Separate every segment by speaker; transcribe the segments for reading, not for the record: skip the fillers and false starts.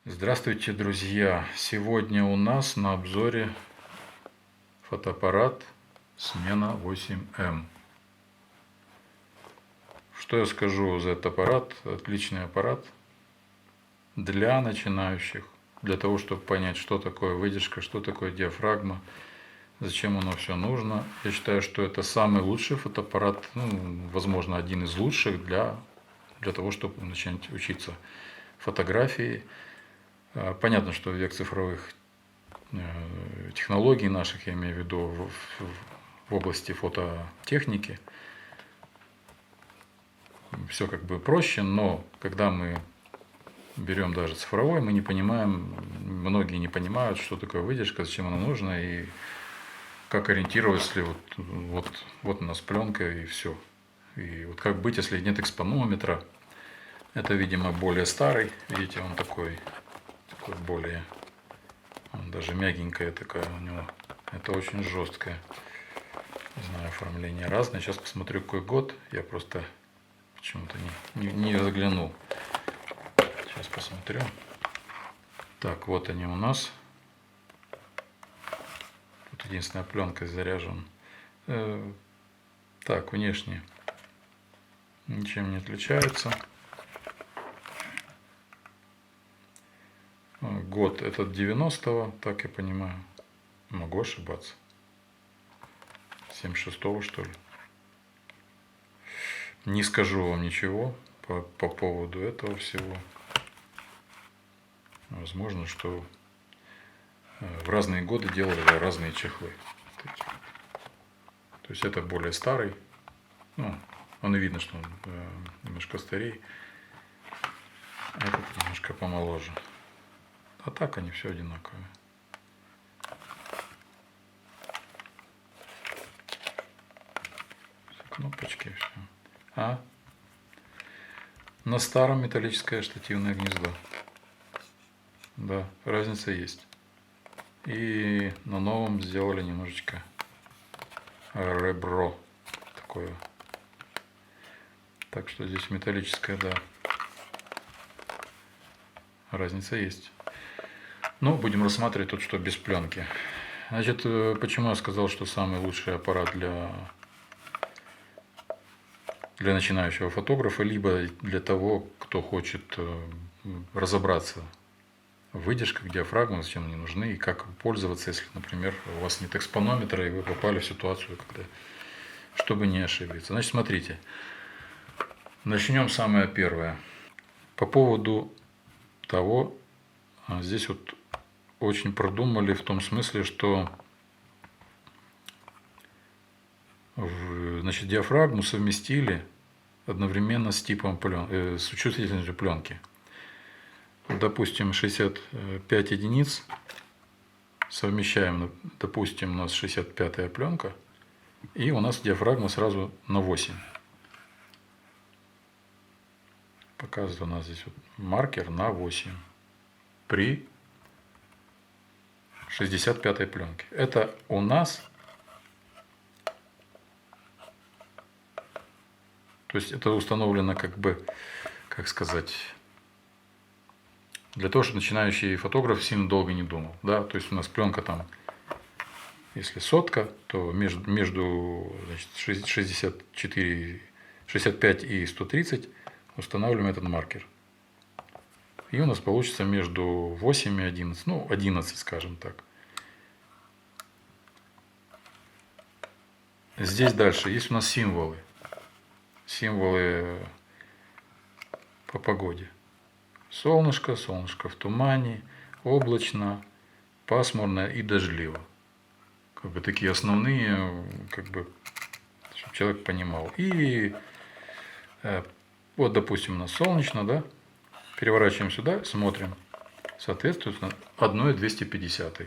Speaker 1: Здравствуйте, друзья! Сегодня у нас на обзоре фотоаппарат Смена 8М. Что я скажу за этот аппарат? Отличный аппарат для начинающих, для того, чтобы понять, что такое выдержка, что такое диафрагма, зачем оно все нужно. Я считаю, что это самый лучший фотоаппарат, возможно, один из лучших для того, чтобы начать учиться фотографии. Понятно, что век цифровых технологий наших, я имею в виду в области фототехники, все как бы проще, но когда мы берем даже цифровой, мы не понимаем, многие не понимают, что такое выдержка, зачем она нужна и как ориентироваться, если вот у нас пленка и все. И вот как быть, если нет экспонометра. Это, видимо, более старый, видите, он такой более, он даже мягенькая такая у него. Это очень жесткое. Не знаю, оформление разное. Сейчас посмотрю, какой год. Я просто почему-то не заглянул. Сейчас посмотрю. Так, вот они у нас. Тут единственная пленка заряжена. Так, внешне ничем не отличается. Год этот 90-го, так я понимаю. Могу ошибаться. 76-го, что ли. Не скажу вам ничего по поводу этого всего. Возможно, что в разные годы делали разные чехлы. То есть это более старый. Он и видно, что он немножко старее. А этот немножко помоложе. А так они все одинаковые. Кнопочки и все. На старом металлическое штативное гнездо. Да, разница есть. И на новом сделали немножечко ребро такое. Так что здесь металлическое, да. Разница есть. Но будем рассматривать тут, что без пленки. Значит, почему я сказал, что самый лучший аппарат для начинающего фотографа, либо для того, кто хочет разобраться в выдержках, диафрагмах, зачем они нужны и как пользоваться, если, например, у вас нет экспонометра и вы попали в ситуацию, чтобы не ошибиться. Значит, смотрите, начнем самое первое. По поводу того, здесь вот очень продумали в том смысле, что значит, диафрагму совместили одновременно с типом с чувствительностью пленки. Допустим, 65 единиц совмещаем, допустим, у нас 65-я пленка, и у нас диафрагма сразу на 8. Показывает у нас здесь вот маркер на 8 при 65-й пленке. Это у нас, то есть это установлено как сказать, для того, чтобы начинающий фотограф сильно долго не думал. Да? То есть у нас пленка там, если сотка, то между значит, 65 и 130 устанавливаем этот маркер. И у нас получится между 8 и 11, 11, скажем так. Здесь дальше есть у нас символы. Символы по погоде. Солнышко, солнышко в тумане, облачно, пасмурно и дождливо. Такие основные, чтобы человек понимал. И вот, допустим, у нас солнечно, да? Переворачиваем сюда, смотрим. Соответствует 1,250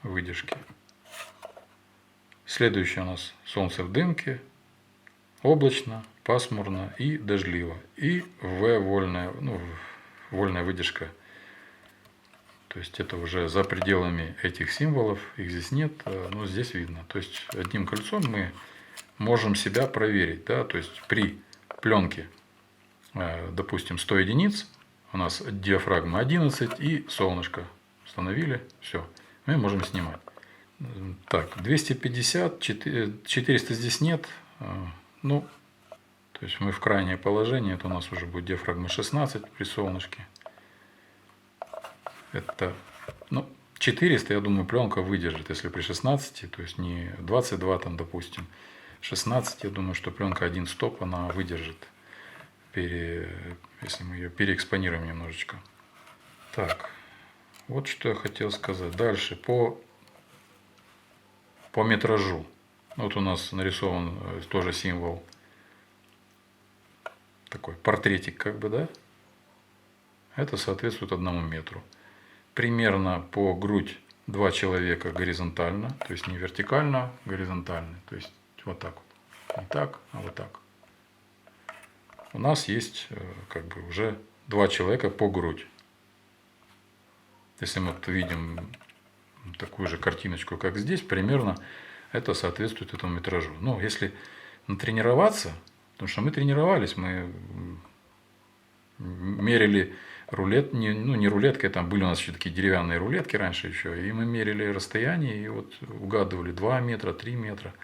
Speaker 1: выдержки. Следующее у нас солнце в дымке, облачно, пасмурно и дождливо. И вольная выдержка. То есть это уже за пределами этих символов, их здесь нет, но здесь видно. То есть одним кольцом мы можем себя проверить. Да? То есть при пленке, допустим, 100 единиц, у нас диафрагма 11 и солнышко. Установили, все, мы можем снимать. Так, 250, 400 здесь нет. Ну, то есть мы в крайнее положение, это у нас уже будет диафрагма 16 при солнышке. Это, ну, 400, я думаю, пленка выдержит, если при 16, то есть не 22 там, допустим, 16, я думаю, что пленка 1 стоп, она выдержит, если мы ее переэкспонируем немножечко. Так, вот что я хотел сказать. Дальше, по метражу. Вот у нас нарисован тоже символ, такой портретик как бы, да? Это соответствует 1 метру. Примерно по грудь 2 человека горизонтально, то есть не вертикально, а горизонтально. То есть вот так вот. Не так, а вот так. У нас есть как бы уже 2 человека по грудь. Если мы видим такую же картиночку, как здесь, примерно это соответствует этому метражу. Но если натренироваться, потому что мы тренировались, мы мерили не рулеткой, там были у нас еще такие деревянные рулетки раньше еще, и мы мерили расстояние, и вот угадывали 2 метра, 3 метра.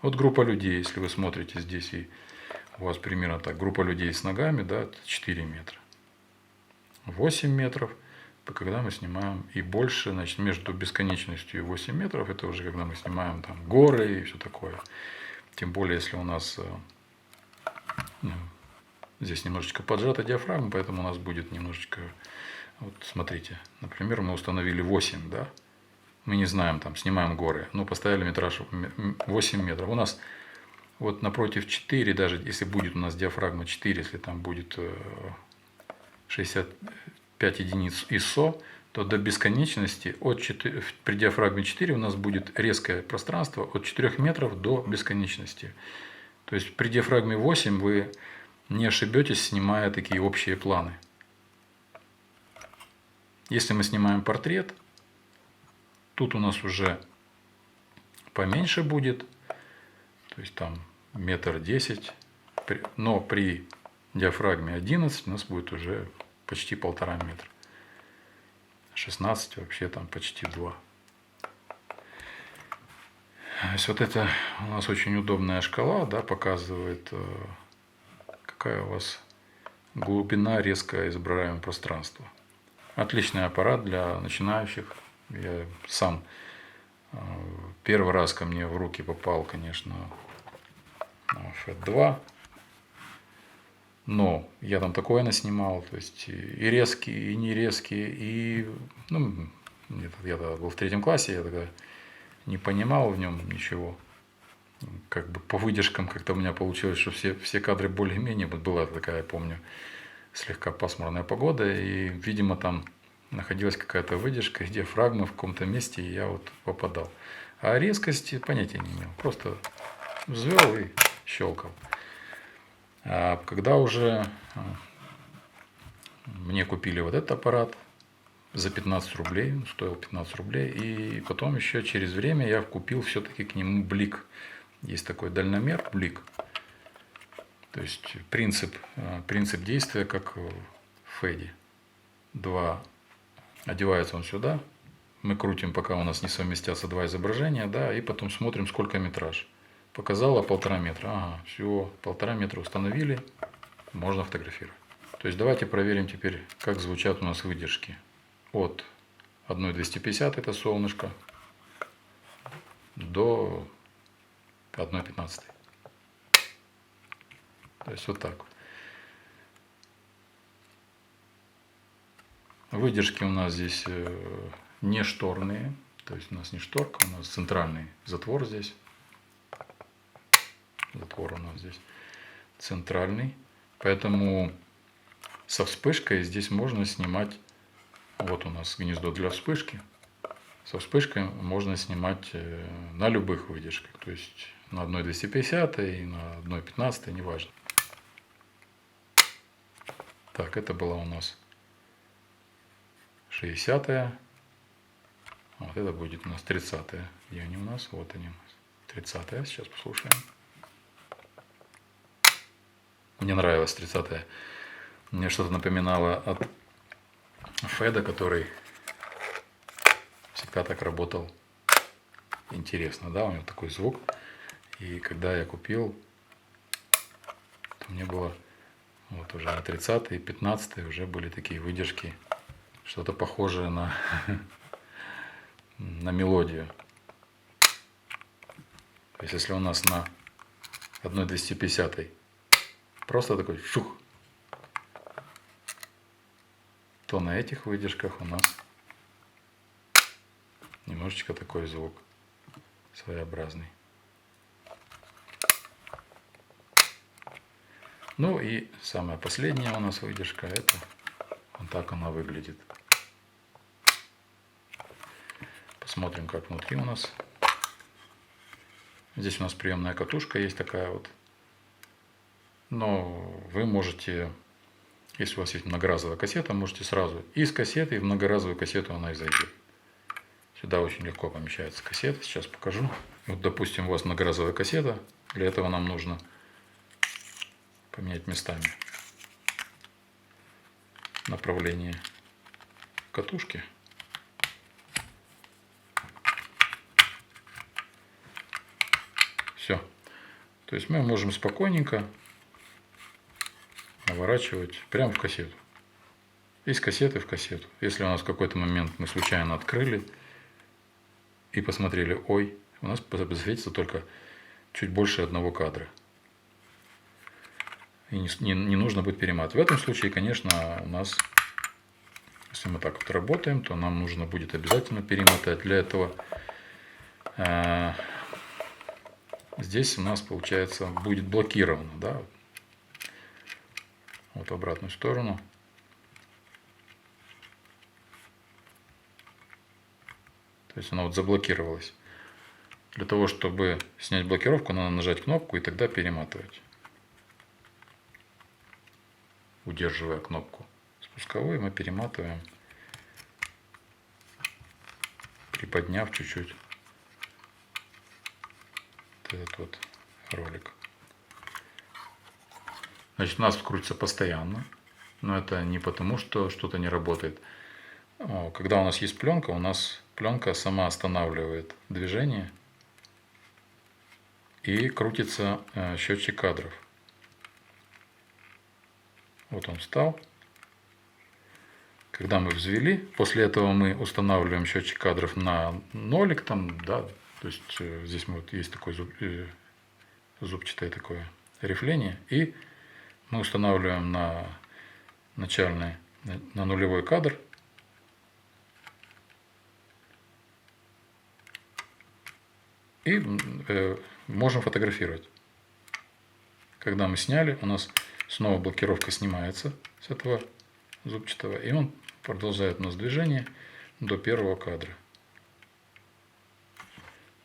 Speaker 1: Вот группа людей, если вы смотрите здесь, и у вас примерно так, группа людей с ногами, да, 4 метра. 8 метров, когда мы снимаем, и больше, значит, между бесконечностью и 8 метров, это уже когда мы снимаем там горы и все такое. Тем более, если у нас здесь немножечко поджата диафрагма, поэтому у нас будет немножечко, вот смотрите, например, мы установили 8, да, мы не знаем, там, снимаем горы, но поставили метраж 8 метров. У нас вот напротив 4, даже если будет у нас диафрагма 4, если там будет 65 единиц ISO, то до бесконечности при диафрагме 4 у нас будет резкое пространство от 4 метров до бесконечности. То есть при диафрагме 8 вы не ошибетесь, снимая такие общие планы. Если мы снимаем портрет, тут у нас уже поменьше будет, то есть там 1,10 м, но при диафрагме 11 у нас будет уже почти 1,5 метра. 16 вообще там почти 2. То есть вот это у нас очень удобная шкала, да, показывает, какая у вас глубина резко изображаемого пространства. Отличный аппарат для начинающих. Я сам первый раз ко мне в руки попал, конечно, FET2. Но я там такое наснимал, то есть и резкие, и не резкие, и ну, я тогда был в 3 классе, я тогда не понимал в нем ничего. Как бы по выдержкам как-то у меня получилось, что все кадры более-менее, вот была такая, я помню, слегка пасмурная погода, и, видимо, там находилась какая-то выдержка, диафрагма в каком-то месте, и я вот попадал. А резкости понятия не имел, просто взвел и щелкал. А когда уже мне купили вот этот аппарат за 15 рублей, он стоил 15 рублей, и потом еще через время я купил все-таки к нему блик. Есть такой дальномер, блик. То есть принцип действия, как в Феде. Одевается он сюда, мы крутим, пока у нас не совместятся 2 изображения, да, и потом смотрим, сколько метраж. Показало 1,5 метра. Ага, все, 1,5 метра установили, можно фотографировать. То есть давайте проверим теперь, как звучат у нас выдержки. От 1,250 это солнышко до 1,15. То есть вот так вот. Выдержки у нас здесь не шторные, то есть у нас не шторка, у нас центральный затвор здесь. Затвор у нас здесь центральный, поэтому со вспышкой здесь можно снимать. Вот у нас гнездо для вспышки. Со вспышкой можно снимать на любых выдержках, то есть на 1,250 и на 1,15, неважно. Так, это была у нас 60-я. Вот это будет у нас 30-я. Где они у нас? Вот они у нас. 30-я. Сейчас послушаем. Мне нравилась 30-я. Мне что-то напоминало от Феда, который всегда так работал интересно, да, у него такой звук. И когда я купил, то мне было вот уже на 30-е, 15-е уже были такие выдержки, что-то похожее на, на мелодию. То есть если у нас на 1/250 просто такой шух, то на этих выдержках у нас немножечко такой звук своеобразный. Ну и самая последняя у нас выдержка, это вот так она выглядит. Посмотрим, как внутри у нас. Здесь у нас приемная катушка есть такая вот. Но вы можете, если у вас есть многоразовая кассета, можете сразу из кассеты в многоразовую кассету она и зайдет. Сюда очень легко помещается кассета. Сейчас покажу. Вот, допустим, у вас многоразовая кассета. Для этого нам нужно поменять местами направление катушки. Все. То есть мы можем спокойненько наворачивать прямо в кассету. Из кассеты в кассету. Если у нас в какой-то момент мы случайно открыли и посмотрели, ой, у нас засветится только чуть больше одного кадра. И не нужно будет перематывать. В этом случае, конечно, у нас, если мы так вот работаем, то нам нужно будет обязательно перемотать. Для этого здесь у нас, получается, будет блокировано, да? Вот в обратную сторону. То есть она вот заблокировалась. Для того, чтобы снять блокировку, надо нажать кнопку и тогда перематывать. Удерживая кнопку спусковой, мы перематываем, приподняв чуть-чуть этот вот ролик. Значит, у нас крутится постоянно, но это не потому, что что-то не работает. Когда у нас есть пленка, у нас пленка сама останавливает движение и крутится счетчик кадров. Вот он встал. Когда мы взвели, после этого мы устанавливаем счетчик кадров на нолик, там, да, то есть здесь вот есть такое зубчатое такое рифление, и мы устанавливаем на начальный, на нулевой кадр. И можем фотографировать. Когда мы сняли, у нас снова блокировка снимается с этого зубчатого, и он продолжает у нас движение до первого кадра.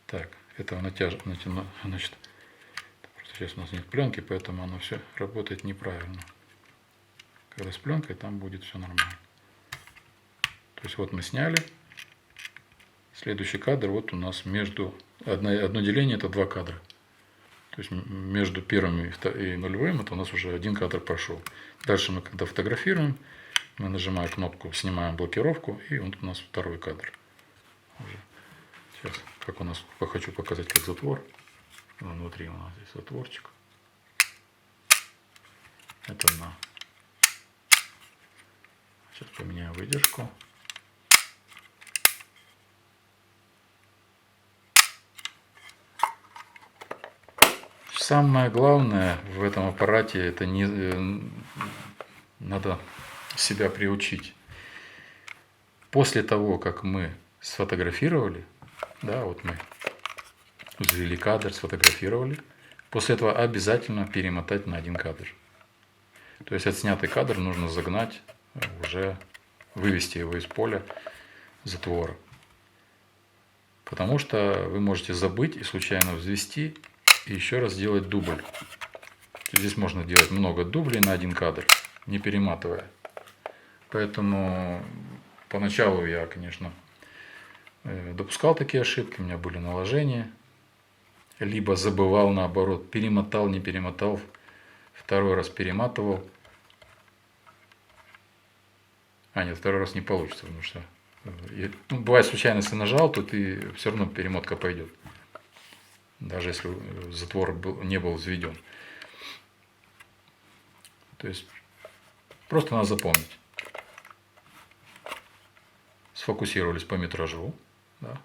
Speaker 1: Так, это значит, сейчас у нас нет пленки, поэтому оно все работает неправильно. Когда с пленкой, там будет все нормально. То есть вот мы сняли. Следующий кадр, вот у нас между одно деление, это 2 кадра. То есть между первым и нулевым это у нас уже 1 кадр прошел. Дальше мы когда фотографируем, мы нажимаем кнопку, снимаем блокировку, и вот у нас 2 кадр. Уже. Сейчас, как у нас, хочу показать, как затвор. Внутри у нас здесь затворчик. Это на. Сейчас поменяю выдержку. Самое главное в этом аппарате, это надо себя приучить. После того, как мы сфотографировали, да, вот мы взвели кадр, сфотографировали, после этого обязательно перемотать на 1 кадр. То есть отснятый кадр нужно загнать, уже вывести его из поля затвора. Потому что вы можете забыть и случайно взвести, и еще раз сделать дубль. Здесь можно делать много дублей на 1 кадр, не перематывая. Поэтому поначалу я, конечно, допускал такие ошибки, у меня были наложения. Либо забывал, наоборот, перемотал, не перемотал, 2-й раз перематывал. А, нет, второй раз не получится, потому что бывает случайно, если нажал, то ты все равно перемотка пойдет. Даже если затвор не был взведен. То есть просто надо запомнить. Сфокусировались по метражу. Да?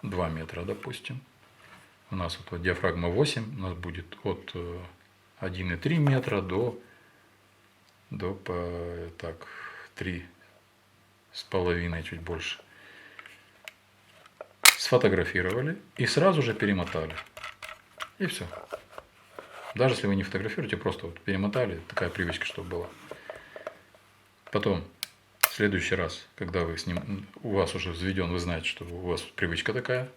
Speaker 1: 2 метра, допустим. У нас вот диафрагма 8, у нас будет от 1,3 метра до так, 3,5, чуть больше. Сфотографировали и сразу же перемотали. И все. Даже если вы не фотографируете, просто вот перемотали, такая привычка, чтобы была. Потом, в следующий раз, когда вы у вас уже взведен, вы знаете, что у вас привычка такая.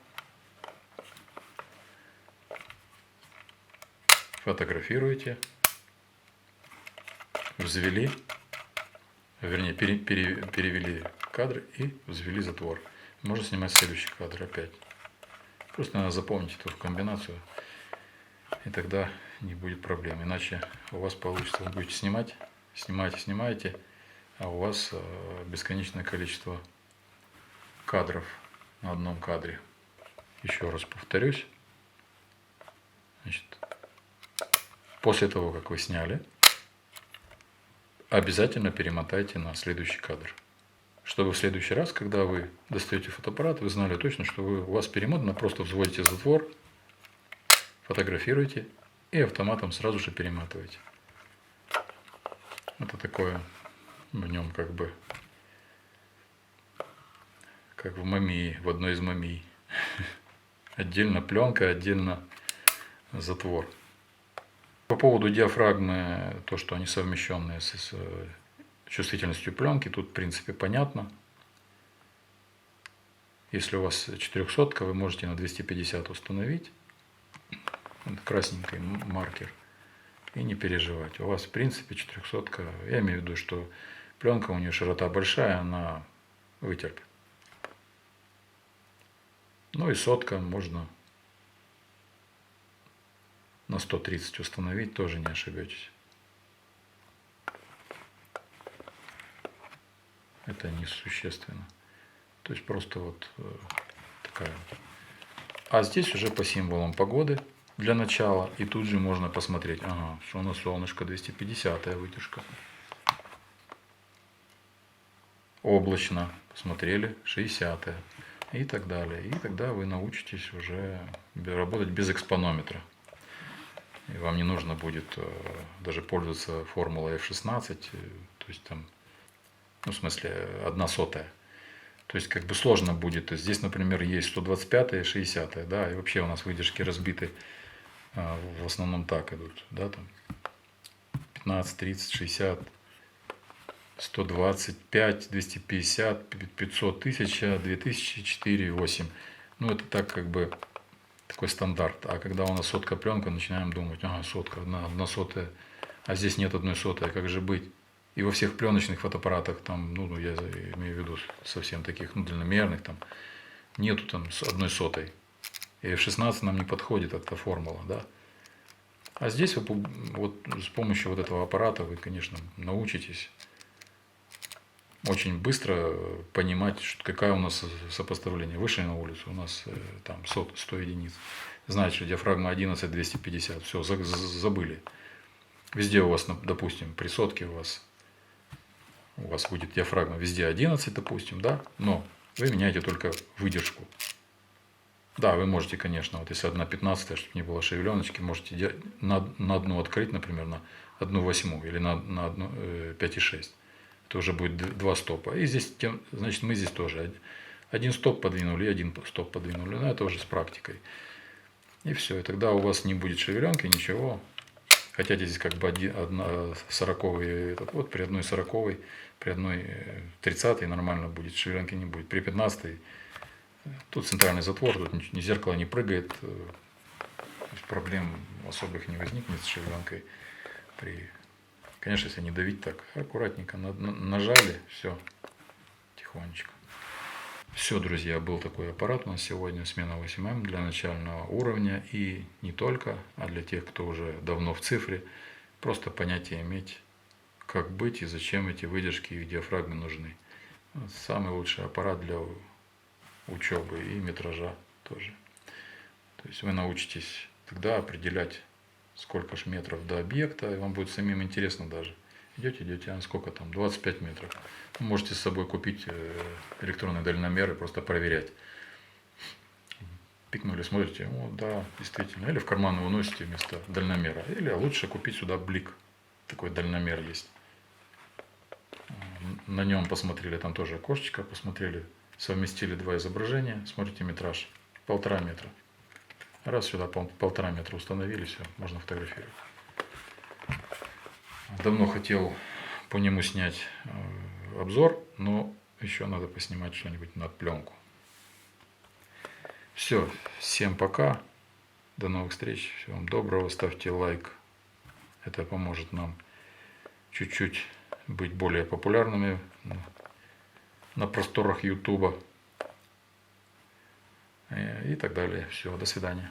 Speaker 1: Фотографируете, взвели, вернее, перевели кадр и взвели затвор. Можно снимать следующий кадр опять. Просто надо запомнить эту комбинацию, и тогда не будет проблем. Иначе у вас получится, вы будете снимаете, а у вас бесконечное количество кадров на одном кадре. Еще раз повторюсь. Значит, после того, как вы сняли, обязательно перемотайте на следующий кадр. Чтобы в следующий раз, когда вы достаете фотоаппарат, вы знали точно, что у вас перемотано, просто взводите затвор, фотографируете и автоматом сразу же перематываете. Это такое в нем как в мумии, в одной из мумий. Отдельно пленка, отдельно затвор. По поводу диафрагмы, то, что они совмещенные с чувствительностью пленки, тут в принципе понятно. Если у вас 400, вы можете на 250 установить. Это красненький маркер. И не переживать. У вас в принципе 400, я имею в виду, что пленка у нее широта большая, она вытерпит. Ну и 100 можно на 130 установить, тоже не ошибетесь. Это несущественно. То есть просто вот такая. А здесь уже по символам погоды для начала. И тут же можно посмотреть, ага, что на солнышко 250-я вытяжка. Облачно, посмотрели, 60-я. И так далее. И тогда вы научитесь уже работать без экспонометра. И вам не нужно будет даже пользоваться формулой F16, то есть там, ну, в смысле, 1/100. То есть, как бы сложно будет. Здесь, например, есть 125 и 60, да, и вообще у нас выдержки разбиты, в основном так идут, да, там 15, 30, 60, 125, 250, 500, 1000, 2000, 4, 8. Ну, это так как бы такой стандарт. А когда у нас 100 пленка, начинаем думать, ага, 100, 1/100, а здесь нет 1/100, как же быть? И во всех пленочных фотоаппаратах, там, ну, я имею в виду совсем таких, ну, дальномерных, там, нету там 1/100. И F16 нам не подходит эта формула, да. А здесь вот с помощью вот этого аппарата вы, конечно, научитесь очень быстро понимать, какая у нас сопоставление. Вышли на улицу, у нас там 100 единиц. Знаете, что диафрагма 11, 250. Все, забыли. Везде у вас, допустим, при 100 у вас будет диафрагма везде 11, допустим, да, но вы меняете только выдержку. Да, вы можете, конечно, вот если 1/15, чтобы не было шевеленочки, можете на одну открыть, например, на 1/8 или на 5,6. Это уже будет 2 стопа. И здесь, значит, мы здесь тоже один стоп подвинули и один стоп подвинули. Но это уже с практикой. И все. И тогда у вас не будет шевеленки, ничего. Хотя здесь как бы 1/40, вот при 1/40, при 1/30 нормально будет, шевеленки не будет. При 15 тут центральный затвор, тут ни зеркало не прыгает, проблем особых не возникнет с шевеленкой. Конечно, если не давить так, аккуратненько нажали, все, тихонечко. Все, друзья, был такой аппарат у нас сегодня, смена 8М для начального уровня. И не только, а для тех, кто уже давно в цифре, просто понятие иметь, как быть и зачем эти выдержки и диафрагмы нужны. Вот самый лучший аппарат для учебы и метража тоже. То есть вы научитесь тогда определять, сколько ж метров до объекта, и вам будет самим интересно даже. Идете, а сколько там, 25 метров. Вы можете с собой купить электронный дальномер и просто проверять. Пикнули, смотрите, о, да, действительно. Или в карман вы уносите вместо дальномера. Или лучше купить сюда блик. Такой дальномер есть. На нем посмотрели, там тоже окошечко, посмотрели, совместили два изображения, смотрите метраж, 1,5 метра. Раз сюда 1,5 метра установили, все, можно фотографировать. Давно хотел по нему снять обзор, но еще надо поснимать что-нибудь на пленку. Все, всем пока, до новых встреч, всего вам доброго, ставьте лайк, это поможет нам чуть-чуть быть более популярными на просторах Ютуба и так далее. Все, до свидания.